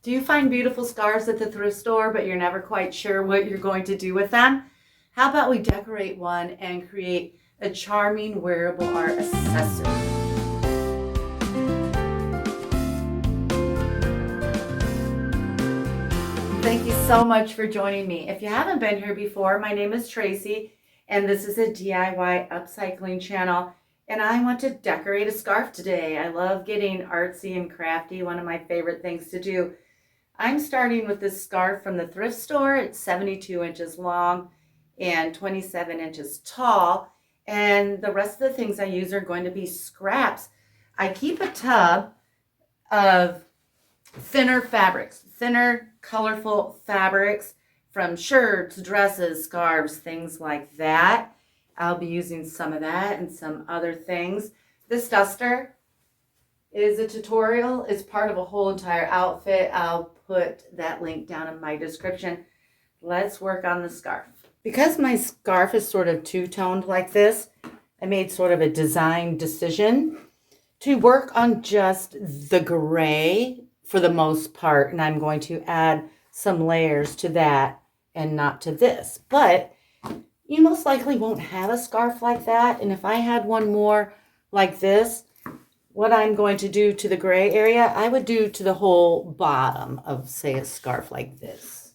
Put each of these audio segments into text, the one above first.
Do you find beautiful scarves at the thrift store, but you're never quite sure what you're going to do with them? How about we decorate one and create a charming wearable art accessory? Thank you so much for joining me. If you haven't been here before, my name is Tracy, and this is a DIY upcycling channel. And I want to decorate a scarf today. I love getting artsy and crafty, one of my favorite things to do. I'm starting with this scarf from the thrift store. It's 72 inches long and 27 inches tall. And the rest of the things I use are going to be scraps. I keep a tub of thinner fabrics, thinner, colorful fabrics from shirts, dresses, scarves, things like that. I'll be using some of that and some other things. This duster is a tutorial. It's part of a whole entire outfit. I'll put that link down in my description. Let's work on the scarf. Because my scarf is sort of two-toned like this, I made sort of a design decision to work on just the gray for the most part, and I'm going to add some layers to that and not to this. But you most likely won't have a scarf like that, and if I had one more like this, what I'm going to do to the gray area, I would do to the whole bottom of, say, a scarf like this.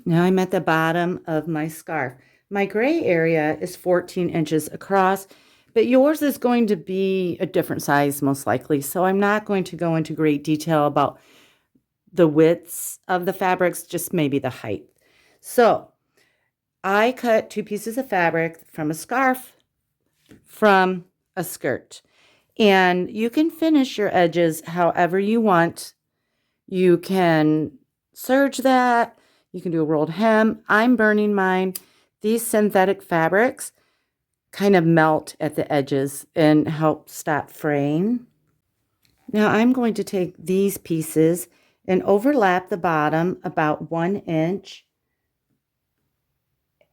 Now I'm at the bottom of my scarf. My gray area is 14 inches across, but yours is going to be a different size most likely, so I'm not going to go into great detail about the widths of the fabrics, just maybe the height. So I cut 2 pieces of fabric from a scarf from a skirt. And you can finish your edges however you want. You can serge that. You can do a rolled hem. I'm burning mine. These synthetic fabrics kind of melt at the edges and help stop fraying. Now I'm going to take these pieces and overlap the bottom about 1 inch.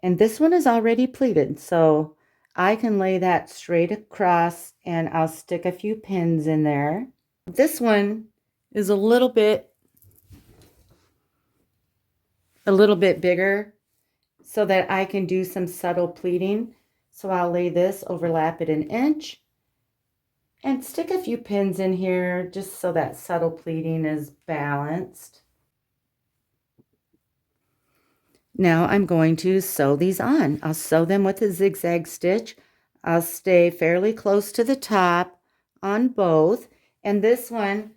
And this one is already pleated, so I can lay that straight across and I'll stick a few pins in there. This one is a little bit bigger so that I can do some subtle pleating. So I'll lay this, overlap it 1 inch, and stick a few pins in here just so that subtle pleating is balanced. Now I'm going to sew these on. I'll sew them with a zigzag stitch. I'll stay fairly close to the top on both. And this one,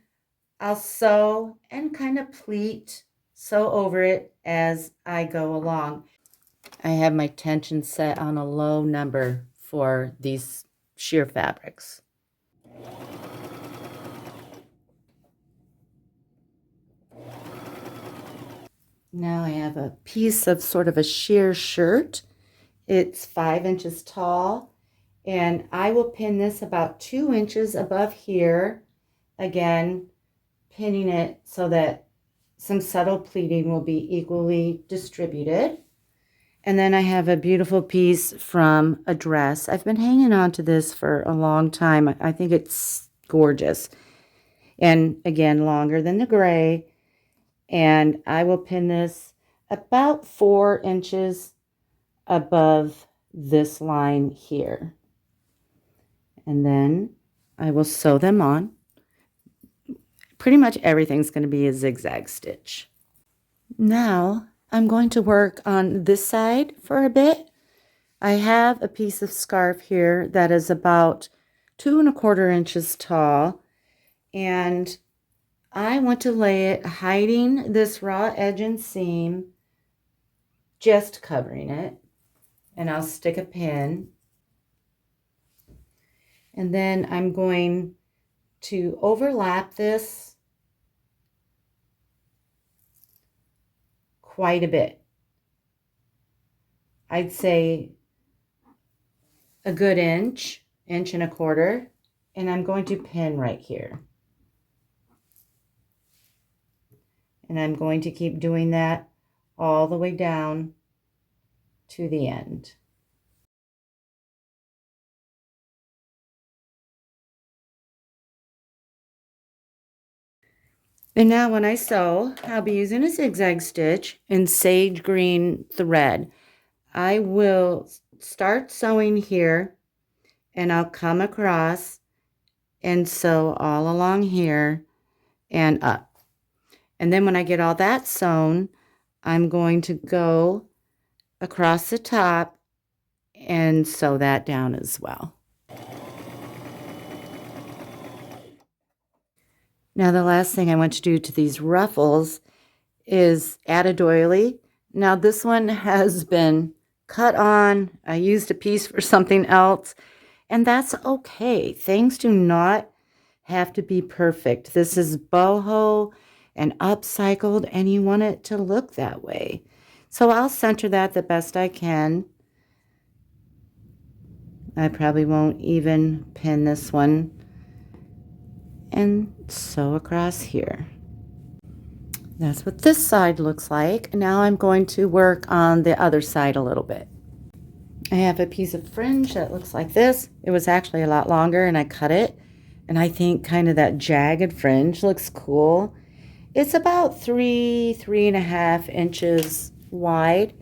I'll sew and kind of pleat, sew over it as I go along. I have my tension set on a low number for these sheer fabrics. Now I have a piece of sort of a sheer shirt. It's 5 inches tall, and I will pin this about 2 inches above here. Again, pinning it so that some subtle pleating will be equally distributed. And then I have a beautiful piece from a dress. I've been hanging on to this for a long time. I think it's gorgeous. And again, longer than the gray. And I will pin this about 4 inches above this line here. And then I will sew them on. Pretty much everything's going to be a zigzag stitch. Now I'm going to work on this side for a bit. I have a piece of scarf here that is about 2¼ inches tall, and I want to lay it hiding this raw edge and seam, just covering it, and I'll stick a pin. And then I'm going to overlap this quite a bit. I'd say a good inch, 1¼ inch, and I'm going to pin right here. And I'm going to keep doing that all the way down to the end. And now when I sew, I'll be using a zigzag stitch in sage green thread. I will start sewing here and I'll come across and sew all along here and up. And then when I get all that sewn, I'm going to go across the top and sew that down as well. Now the last thing I want to do to these ruffles is add a doily. Now this one has been cut on. I used a piece for something else, and that's okay. Things do not have to be perfect. This is boho and upcycled, and you want it to look that way. So I'll center that the best I can. I probably won't even pin this one, and sew across here. That's what this side looks like. Now I'm going to work on the other side a little bit. I have a piece of fringe that looks like this. It was actually a lot longer and I cut it. And I think kind of that jagged fringe looks cool. It's about 3.5 inches wide.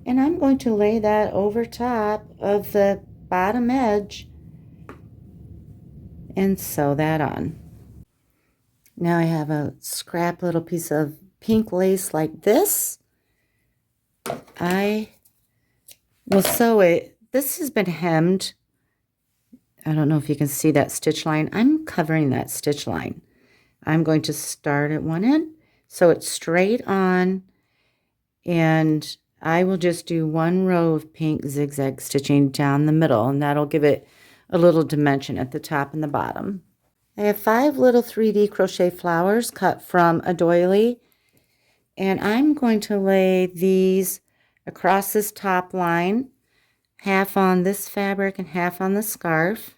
And I'm going to lay that over top of the bottom edge and sew that on. Now I have a scrap little piece of pink lace like this. I will sew it. This has been hemmed. I don't know if you can see that stitch line. I'm covering that stitch line. I'm going to start at one end, sew it straight on, and I will just do one row of pink zigzag stitching down the middle, and that'll give it a little dimension at the top and the bottom. I have 5 little 3D crochet flowers cut from a doily, and I'm going to lay these across this top line, half on this fabric and half on the scarf.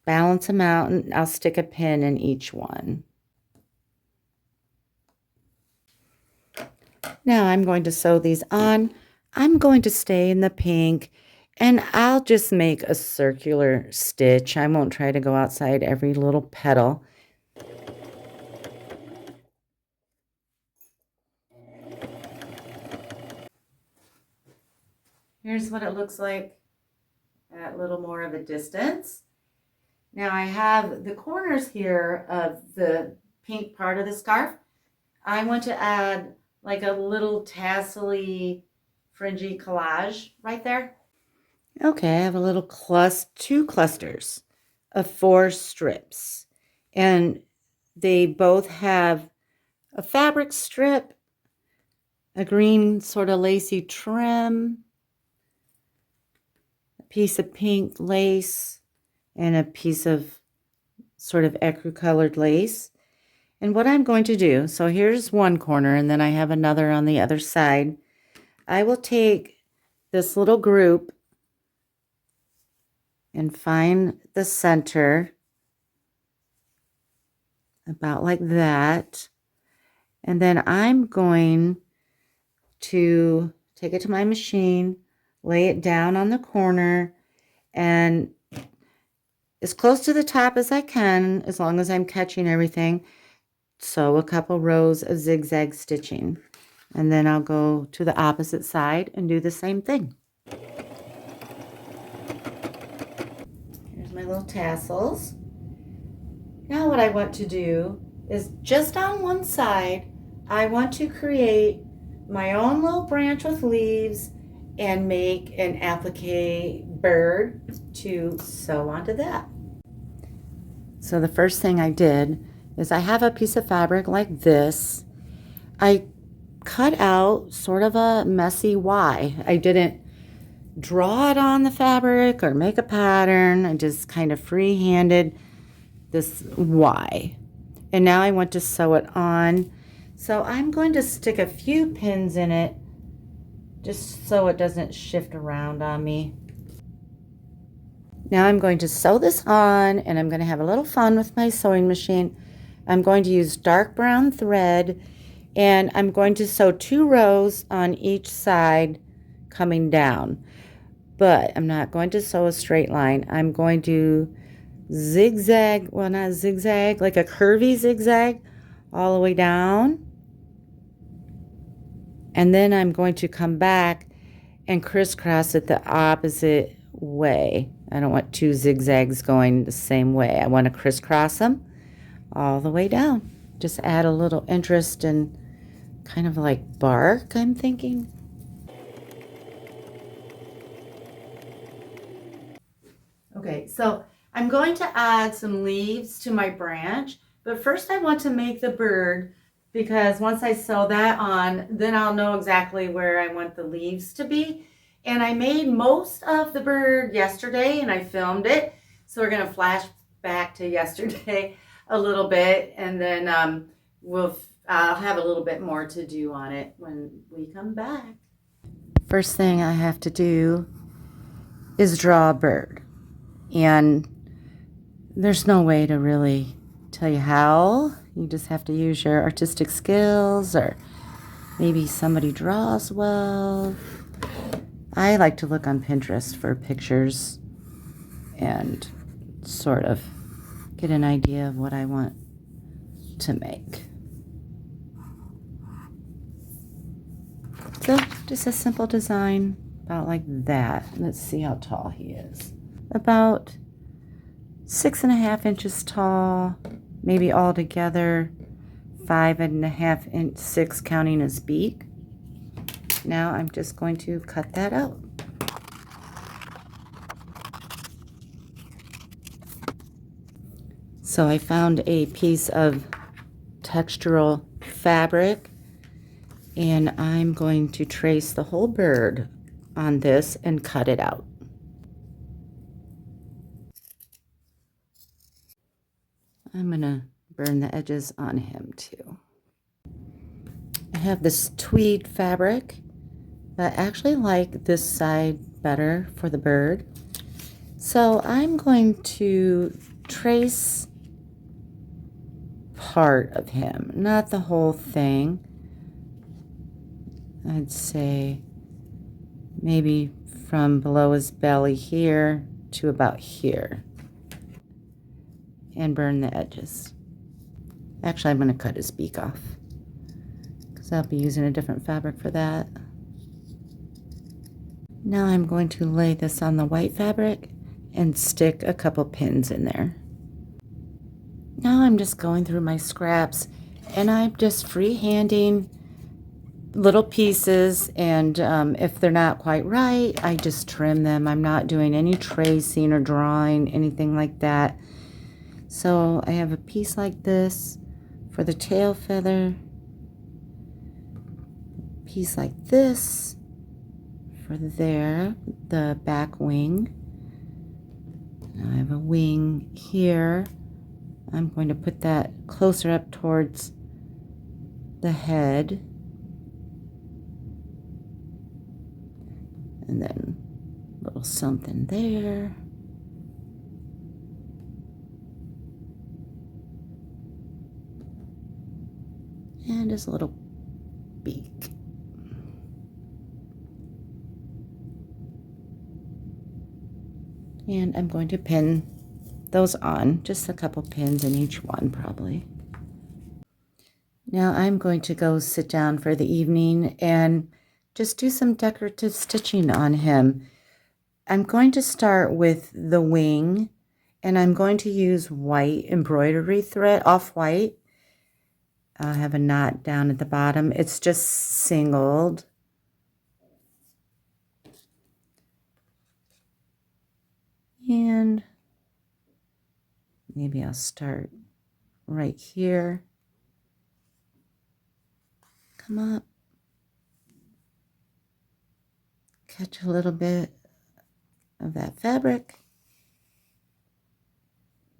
Balance them out, and I'll stick a pin in each one. Now I'm going to sew these on. I'm going to stay in the pink, and I'll just make a circular stitch. I won't try to go outside every little petal. Here's what it looks like at a little more of a distance. Now I have the corners here of the pink part of the scarf. I want to add like a little tassel-y, fringy collage right there. Okay, I have a little two clusters of 4 strips, and they both have a fabric strip, a green sort of lacy trim, a piece of pink lace, and a piece of sort of ecru colored lace. And what I'm going to do, so here's one corner and then I have another on the other side. I will take this little group and find the center about like that. And then I'm going to take it to my machine, lay it down on the corner, and as close to the top as I can, as long as I'm catching everything, sew a couple rows of zigzag stitching. And then I'll go to the opposite side and do the same thing. Here's my little tassels. Now what I want to do is just on one side, I want to create my own little branch with leaves and make an applique bird to sew onto that. So the first thing I did is I have a piece of fabric like this. I cut out sort of a messy Y. I didn't draw it on the fabric or make a pattern. I just kind of free-handed this Y. And now I want to sew it on. So I'm going to stick a few pins in it just so it doesn't shift around on me. Now I'm going to sew this on, and I'm going to have a little fun with my sewing machine. I'm going to use dark brown thread, and I'm going to sew 2 rows on each side coming down. But I'm not going to sew a straight line. I'm going to zigzag, well, not zigzag, like a curvy zigzag all the way down. And then I'm going to come back and crisscross it the opposite way. I don't want two zigzags going the same way. I want to crisscross them all the way down. Just add a little interest and kind of like bark, I'm thinking. Okay, so I'm going to add some leaves to my branch, but first I want to make the bird, because once I sew that on, then I'll know exactly where I want the leaves to be. And I made most of the bird yesterday and I filmed it. So we're going to flash back to yesterday a little bit, and then I'll have a little bit more to do on it when we come back. First thing I have to do is draw a bird. And there's no way to really tell you how. You just have to use your artistic skills, or maybe somebody draws well. I like to look on Pinterest for pictures and sort of get an idea of what I want to make. So just a simple design about like that. Let's see how tall he is. About 6.5 inches tall, maybe all together 5.5 inch, 6 counting his beak. Now I'm just going to cut that out. So I found a piece of textural fabric, and I'm going to trace the whole bird on this and cut it out. I'm gonna burn the edges on him too. I have this tweed fabric, but I actually like this side better for the bird. So I'm going to trace part of him, not the whole thing. I'd say maybe from below his belly here to about here, and burn the edges. Actually, I'm going to cut his beak off because I'll be using a different fabric for that. Now I'm going to lay this on the white fabric and stick a couple pins in there. Now I'm just going through my scraps, and I'm just freehanding little pieces, and if they're not quite right, I just trim them. I'm not doing any tracing or drawing, anything like that. So I have a piece like this for the tail feather, piece like this for the back wing. Now I have a wing here. I'm going to put that closer up towards the head. And then a little something there. And his little beak. And I'm going to pin those on, just a couple pins in each one probably. Now I'm going to go sit down for the evening and just do some decorative stitching on him. I'm going to start with the wing, and I'm going to use white embroidery thread, off-white. I have a knot down at the bottom. It's just singled. And maybe I'll start right here. Come up. Catch a little bit of that fabric.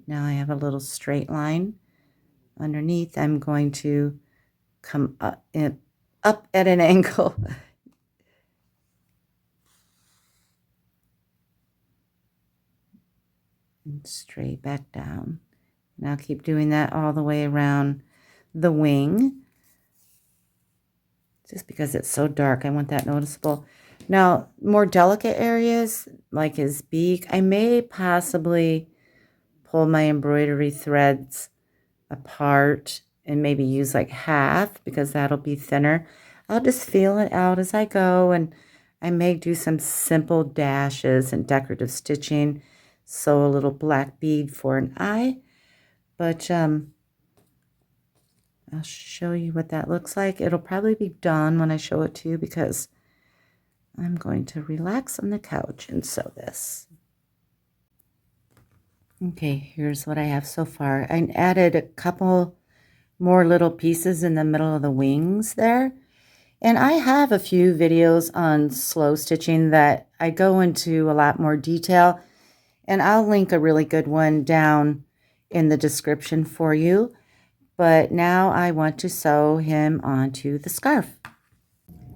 Now I have a little straight line underneath. I'm going to come up at an angle. And straight back down. And I'll keep doing that all the way around the wing. Just because it's so dark, I want that noticeable. Now, more delicate areas, like his beak, I may possibly pull my embroidery threads apart and maybe use like half because that'll be thinner. I'll just feel it out as I go, and I may do some simple dashes and decorative stitching, sew a little black bead for an eye, but I'll show you what that looks like. It'll probably be done when I show it to you because I'm going to relax on the couch and sew this. Okay, here's what I have so far. I added a couple more little pieces in the middle of the wings there. And I have a few videos on slow stitching that I go into a lot more detail. And I'll link a really good one down in the description for you. But now I want to sew him onto the scarf.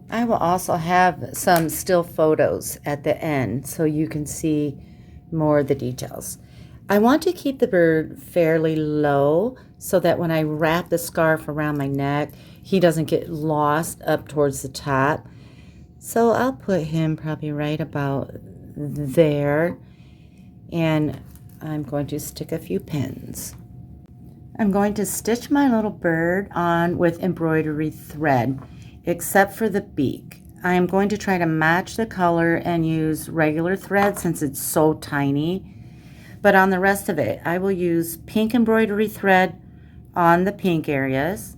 I will also have some still photos at the end so you can see more of the details. I want to keep the bird fairly low so that when I wrap the scarf around my neck, he doesn't get lost up towards the top. So I'll put him probably right about there, and I'm going to stick a few pins. I'm going to stitch my little bird on with embroidery thread, except for the beak. I am going to try to match the color and use regular thread since it's so tiny. But on the rest of it, I will use pink embroidery thread on the pink areas.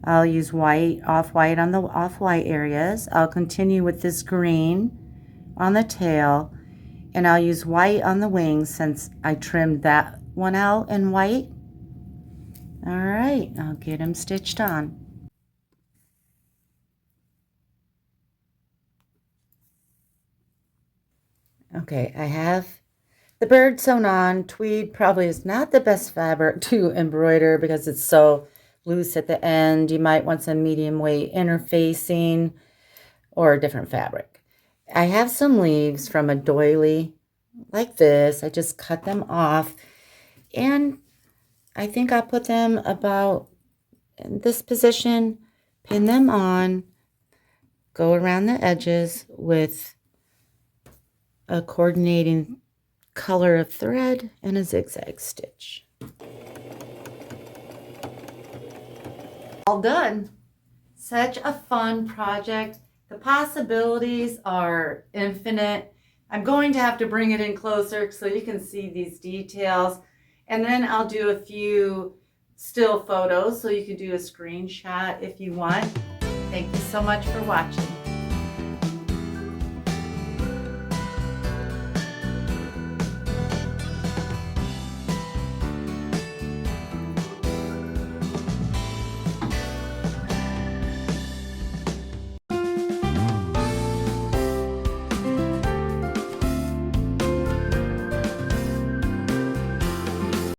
I'll use white, off-white on the off-white areas. I'll continue with this green on the tail, and I'll use white on the wings since I trimmed that one out in white. All right, I'll get him stitched on. Okay, I have the bird sewn on. Tweed probably is not the best fabric to embroider because it's so loose at the end. You might want some medium weight interfacing or a different fabric. I have some leaves from a doily like this. I just cut them off, and I think I'll put them about in this position, pin them on, go around the edges with a coordinating color of thread and a zigzag stitch. All done. Such a fun project. The possibilities are infinite. I'm going to have to bring it in closer so you can see these details. And then I'll do a few still photos so you can do a screenshot if you want. Thank you so much for watching.